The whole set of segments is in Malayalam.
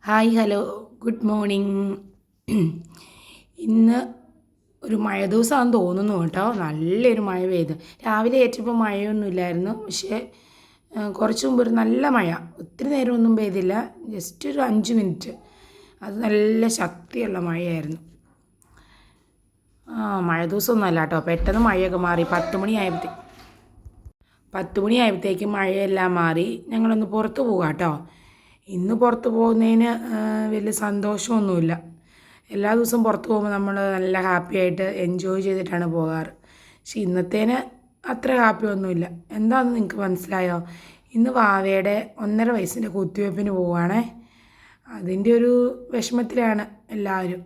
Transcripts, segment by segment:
Hi hello good morning. ഇന്ന് ഒരു മഴ ദിവസമാണെന്ന് തോന്നുന്നു കേട്ടോ. നല്ലൊരു മഴ പെയ്തു. രാവിലെ ഏറ്റപ്പോൾ മഴയൊന്നുമില്ലായിരുന്നു, പക്ഷേ കുറച്ച് മുമ്പ് ഒരു നല്ല മഴ. ഒത്തിരി നേരമൊന്നും പെയ്തില്ല, ജസ്റ്റ് ഒരു 5 മിനിറ്റ്. അത് നല്ല ശക്തിയുള്ള മഴയായിരുന്നു. മഴ ദിവസമൊന്നും അല്ല കേട്ടോ. പെട്ടെന്ന് മഴയൊക്കെ മാറി. 10 മണി ആയപ്പോഴത്തേക്കും മഴയെല്ലാം മാറി. ഞങ്ങളൊന്ന് പുറത്ത് പോകാം കേട്ടോ. ഇന്ന് പുറത്ത് പോകുന്നതിന് വലിയ സന്തോഷമൊന്നുമില്ല. എല്ലാ ദിവസവും പുറത്ത് പോകുമ്പോൾ നമ്മൾ നല്ല ഹാപ്പി ആയിട്ട് എൻജോയ് ചെയ്തിട്ടാണ് പോകാറ്. പക്ഷെ ഇന്നത്തേന് അത്ര ഹാപ്പി ഒന്നുമില്ല. എന്താണെന്ന് നിങ്ങൾക്ക് മനസ്സിലായോ? ഇന്ന് വാവയുടെ 1.5 വയസ്സിൻ്റെ കുത്തിവയ്പ്പിന് പോവുകയാണേ. അതിൻ്റെ ഒരു വിഷമത്തിലാണ് എല്ലാവരും.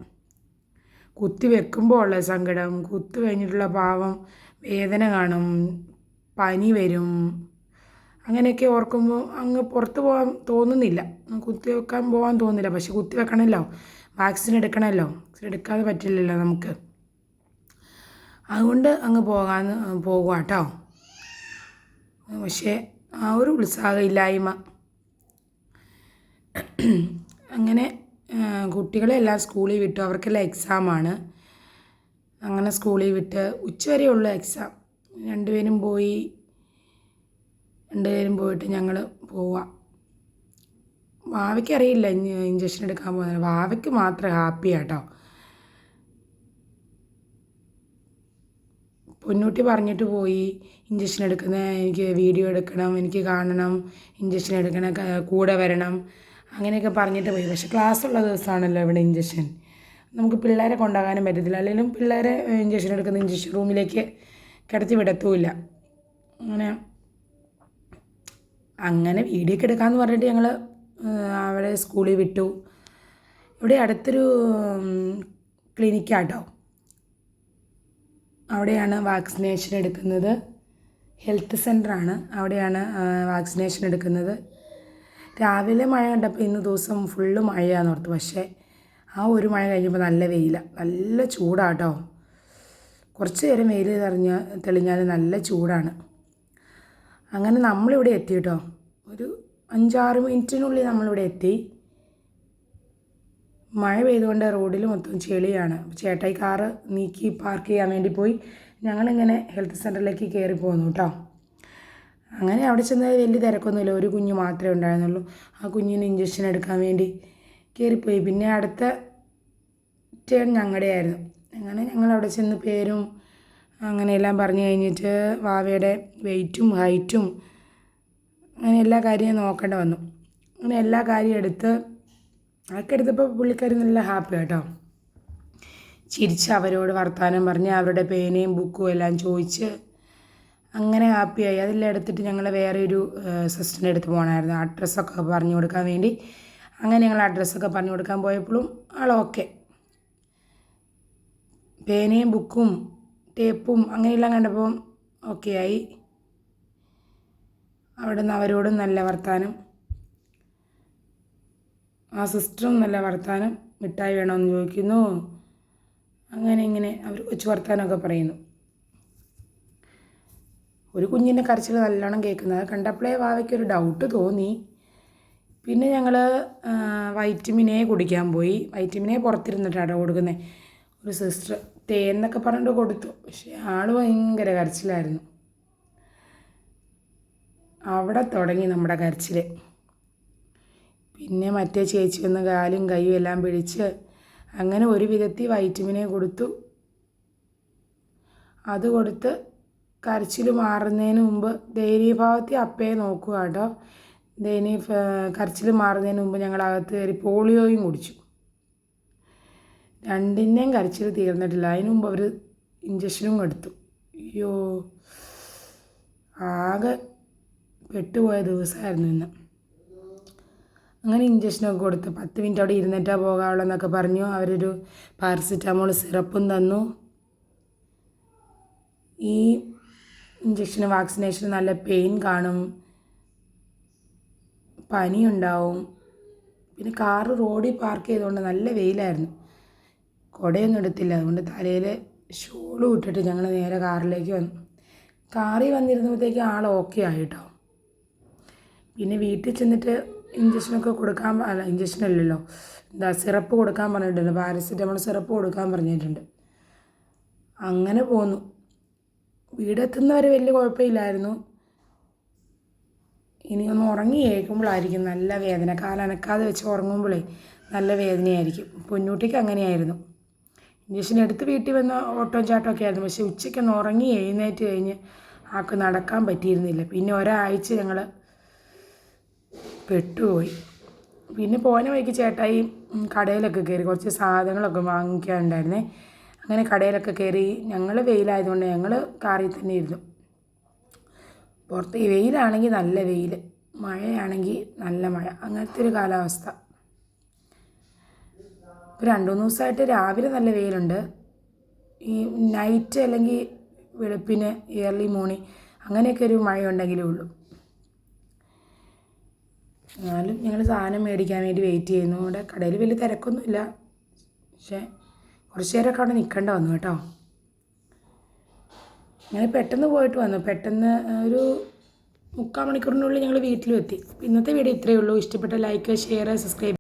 കുത്തി വെക്കുമ്പോൾ ഉള്ള സങ്കടം, കുത്തി കഴിഞ്ഞിട്ടുള്ള പാവം വേദന കാണും, പനി വരും, അങ്ങനെയൊക്കെ ഓർക്കുമ്പോൾ അങ്ങ് പുറത്ത് പോകാൻ തോന്നുന്നില്ല. കുത്തി വെക്കാൻ പോകാൻ തോന്നുന്നില്ല. പക്ഷെ കുത്തി വെക്കണമല്ലോ, വാക്സിൻ എടുക്കണമല്ലോ. വാക്സിൻ എടുക്കാതെ പറ്റില്ലല്ലോ നമുക്ക്. അതുകൊണ്ട് അങ്ങ് പോകുക കേട്ടോ. പക്ഷേ ആ ഒരു ഉത്സാഹമില്ലായ്മ. അങ്ങനെ കുട്ടികളെല്ലാം സ്കൂളിൽ വിട്ടു. അവർക്കെല്ലാം എക്സാമാണ്. അങ്ങനെ സ്കൂളിൽ വിട്ട് ഉച്ചവരെയുള്ള എക്സാം. രണ്ടുപേരും പോയിട്ട് ഞങ്ങൾ പോവാം. വാവയ്ക്ക് അറിയില്ല ഇഞ്ചക്ഷൻ എടുക്കാൻ പോകുന്നത്. വാവയ്ക്ക് മാത്രം ഹാപ്പിയാട്ടോ. പൊന്നൂട്ടി പറഞ്ഞിട്ട് പോയി, ഇഞ്ചക്ഷൻ എടുക്കുന്ന എനിക്ക് വീഡിയോ എടുക്കണം, എനിക്ക് കാണണം, ഇഞ്ചക്ഷൻ എടുക്കണം, കൂടെ വരണം, അങ്ങനെയൊക്കെ പറഞ്ഞിട്ട് പോയി. പക്ഷെ ക്ലാസ്സുള്ള ദിവസമാണല്ലോ ഇവിടെ ഇഞ്ചക്ഷൻ. നമുക്ക് പിള്ളേരെ കൊണ്ടുപോകാനും പറ്റത്തില്ല. അല്ലെങ്കിലും പിള്ളേരെ ഇഞ്ചക്ഷൻ എടുക്കുന്ന ഇഞ്ചക്ഷൻ റൂമിലേക്ക് കിടത്തി വിടത്തുമില്ല. അങ്ങനെ വീഡിയോ ഒക്കെ എടുക്കാമെന്ന് പറഞ്ഞിട്ട് ഞങ്ങൾ അവരെ സ്കൂളിൽ വിട്ടു. ഇവിടെ അടുത്തൊരു ക്ലിനിക്കാട്ടോ. അവിടെയാണ് വാക്സിനേഷൻ എടുക്കുന്നത്. ഹെൽത്ത് സെൻ്ററാണ്, അവിടെയാണ് വാക്സിനേഷൻ എടുക്കുന്നത്. രാവിലെ മഴ കണ്ടപ്പോൾ ഇന്ന് ദിവസം ഫുള്ള് മഴയാണെന്ന് ഓർത്തു. പക്ഷേ ആ ഒരു മഴ കഴിഞ്ഞപ്പോൾ നല്ല വെയിലാണ്, നല്ല ചൂടാട്ടോ. കുറച്ച് നേരം വെയിൽ തെളിഞ്ഞാൽ നല്ല ചൂടാണ്. അങ്ങനെ നമ്മളിവിടെ എത്തി കേട്ടോ. ഒരു 5-6 മിനിറ്റിനുള്ളിൽ നമ്മളിവിടെ എത്തി. മഴ പെയ്തുകൊണ്ട് റോഡിൽ മൊത്തം ചെളിയാണ്. ചേട്ടായി കാറ് നീക്കി പാർക്ക് ചെയ്യാൻ വേണ്ടി പോയി. ഞങ്ങളിങ്ങനെ ഹെൽത്ത് സെൻ്ററിലേക്ക് കയറി പോകുന്നു കേട്ടോ. അങ്ങനെ അവിടെ ചെന്ന് വലിയ തിരക്കൊന്നുമില്ല. ഒരു കുഞ്ഞ് മാത്രമേ ഉണ്ടായിരുന്നുള്ളൂ. ആ കുഞ്ഞിന് ഇഞ്ചക്ഷൻ എടുക്കാൻ വേണ്ടി കയറിപ്പോയി. പിന്നെ അടുത്ത ടേൺ ഞങ്ങളുടെ ആയിരുന്നു. അങ്ങനെ ഞങ്ങളവിടെ ചെന്ന് പേരും അങ്ങനെയെല്ലാം പറഞ്ഞു കഴിഞ്ഞിട്ട് വാവയുടെ വെയ്റ്റും ഹൈറ്റും അങ്ങനെ എല്ലാ കാര്യവും നോക്കേണ്ടി വന്നു. അങ്ങനെ എല്ലാ കാര്യവും അതൊക്കെ എടുത്തപ്പോൾ പുള്ളിക്കാരി നല്ല ഹാപ്പി കേട്ടോ. ചിരിച്ച് അവരോട് വർത്തമാനം പറഞ്ഞ് അവരുടെ പേനയും ബുക്കും എല്ലാം ചോദിച്ച് അങ്ങനെ ഹാപ്പിയായി. അതെല്ലാം എടുത്തിട്ട് ഞങ്ങൾ വേറെ ഒരു സിസ്റ്ററിൻ്റെ അടുത്ത് പോകണമായിരുന്നു, അഡ്രസ്സൊക്കെ പറഞ്ഞു കൊടുക്കാൻ വേണ്ടി. അങ്ങനെ ഞങ്ങൾ അഡ്രസ്സൊക്കെ പറഞ്ഞു കൊടുക്കാൻ പോയപ്പോഴും ആളോക്കെ. പേനയും ബുക്കും ടേപ്പും അങ്ങനെയെല്ലാം കണ്ടപ്പോൾ ഓക്കെ ആയി. അവിടെ നിന്ന് അവരോടും നല്ല വർത്താനം, ആ സിസ്റ്ററും നല്ല വർത്താനം. മിഠായി വേണമെന്ന് ചോദിക്കുന്നു, അങ്ങനെ ഇങ്ങനെ അവർ കൊച്ചു വർത്താനമൊക്കെ പറയുന്നു. ഒരു കുഞ്ഞിൻ്റെ കരച്ചിൽ നല്ലോണം കേൾക്കുന്നത് കണ്ടപ്പോഴേ വാവയ്ക്കൊരു ഡൗട്ട് തോന്നി. പിന്നെ ഞങ്ങൾ വൈറ്റമിൻ എ കുടിക്കാൻ പോയി. വൈറ്റമിൻ എ പുറത്തിരുന്നിട്ടാണ് കൊടുക്കുന്നത്. ഒരു സിസ്റ്റർ തേന്നൊക്കെ പറഞ്ഞിട്ട് കൊടുത്തു. പക്ഷേ ആൾ ഭയങ്കര കരച്ചിലായിരുന്നു. അവിടെ തുടങ്ങി നമ്മുടെ കരച്ചിൽ. പിന്നെ മറ്റേ ചേച്ചി വന്ന് കാലും കൈയും എല്ലാം പിടിച്ച് അങ്ങനെ ഒരു വിധത്തിൽ വൈറ്റമിനെ കൊടുത്തു. അത് കൊടുത്ത് കരച്ചിൽ മാറുന്നതിന് മുമ്പ് ദയനീയഭാവത്തിൽ അപ്പയെ നോക്കുക കേട്ടോ. കരച്ചിൽ മാറുന്നതിന് മുമ്പ് ഞങ്ങളകത്ത് കയറി പോളിയോയും കുടിച്ചു. രണ്ടിൻ്റെയും കരച്ചിൽ തീർന്നിട്ടില്ല. അതിന് മുമ്പ് അവർ ഇഞ്ചക്ഷനും കൊടുത്തു. അയ്യോ, ആകെ പെട്ടുപോയ ദിവസമായിരുന്നു ഇന്ന്. അങ്ങനെ ഇഞ്ചക്ഷനൊക്കെ കൊടുത്ത് 10 മിനിറ്റ് അവിടെ ഇരുന്നിട്ടാ പോകാവുള്ളതെന്നൊക്കെ പറഞ്ഞു. അവരൊരു പാരസിറ്റാമോൾ സിറപ്പും തന്നു. ഈ ഇഞ്ചക്ഷന് വാക്സിനേഷന് നല്ല പെയിൻ കാണും, പനിയുണ്ടാവും. പിന്നെ കാറ് റോഡിൽ പാർക്ക് ചെയ്തുകൊണ്ട് നല്ല വെയിലായിരുന്നു. കുടയൊന്നും എടുത്തില്ല, അതുകൊണ്ട് തലയിൽ ഷോളും ഇട്ടിട്ട് ഞങ്ങൾ നേരെ കാറിലേക്ക് വന്നു. കാറിൽ വന്നിരുന്നപ്പോഴത്തേക്ക് ആൾ ഓക്കെ ആയി കേട്ടോ. പിന്നെ വീട്ടിൽ ചെന്നിട്ട് ഇഞ്ചക്ഷനൊക്കെ കൊടുക്കാൻ ഇഞ്ചക്ഷനല്ലല്ലോ, സിറപ്പ് കൊടുക്കാൻ പറഞ്ഞിട്ടുണ്ട്, പാരസിറ്റമോൾ സിറപ്പ് കൊടുക്കാൻ പറഞ്ഞിട്ടുണ്ട്. അങ്ങനെ പോന്നു. വീടെത്തുന്നവരെ വലിയ കുഴപ്പമില്ലായിരുന്നു. ഇനി ഒന്ന് ഉറങ്ങി കേൾക്കുമ്പോഴായിരിക്കും നല്ല വേദന. കാലനക്കാതെ വെച്ച് ഉറങ്ങുമ്പോഴേ നല്ല വേദനയായിരിക്കും. പൊന്നൂട്ടിക്ക് അങ്ങനെയായിരുന്നു. ഇഞ്ചക്ഷൻ എടുത്ത് വീട്ടിൽ വന്ന ഓട്ടവും ചാട്ടമൊക്കെ ആയിരുന്നു. പക്ഷേ ഉച്ചയ്ക്കൊന്ന് ഉറങ്ങി എഴുന്നേറ്റ് കഴിഞ്ഞ് ആൾക്ക് നടക്കാൻ പറ്റിയിരുന്നില്ല. പിന്നെ ഒരാഴ്ച ഞങ്ങൾ പെട്ടുപോയി. പിന്നെ പോയ വഴിക്ക് ചേട്ടായി കടയിലൊക്കെ കയറി കുറച്ച് സാധനങ്ങളൊക്കെ വാങ്ങിക്കാനുണ്ടായിരുന്നേ. അങ്ങനെ കടയിലൊക്കെ കയറി. ഞങ്ങൾ വെയിലായതുകൊണ്ട് ഞങ്ങൾ കാറിൽ തന്നെ ഇരുന്നു. പുറത്ത് വെയിലാണെങ്കിൽ നല്ല വെയിൽ, മഴയാണെങ്കിൽ നല്ല മഴ, അങ്ങനത്തെ ഒരു കാലാവസ്ഥ. ഇപ്പോൾ 2-3 ദിവസമായിട്ട് രാവിലെ നല്ല വെയിലുണ്ട്. ഈ നൈറ്റ് അല്ലെങ്കിൽ വെളുപ്പിന് ഏർലി മോർണിംഗ് അങ്ങനെയൊക്കെ ഒരു മഴ ഉണ്ടെങ്കിലേ ഉള്ളൂ. എന്നാലും ഞങ്ങൾ സാധനം മേടിക്കാൻ വേണ്ടി വെയിറ്റ് ചെയ്യുന്നു. ഇവിടെ കടയിൽ വലിയ തിരക്കൊന്നുമില്ല, പക്ഷേ കുറച്ച് നേരമൊക്കെ അവിടെ നിൽക്കേണ്ട വന്നു കേട്ടോ. അങ്ങനെ പെട്ടെന്ന് പോയിട്ട് വന്നു. പെട്ടെന്ന് ഒരു 3/4 മണിക്കൂറിനുള്ളിൽ ഞങ്ങൾ വീട്ടിലും എത്തി. ഇന്നത്തെ വീഡിയോ ഇത്രയേ ഉള്ളൂ. ഇഷ്ടപ്പെട്ട ലൈക്ക്, ഷെയർ, സബ്സ്ക്രൈബ്.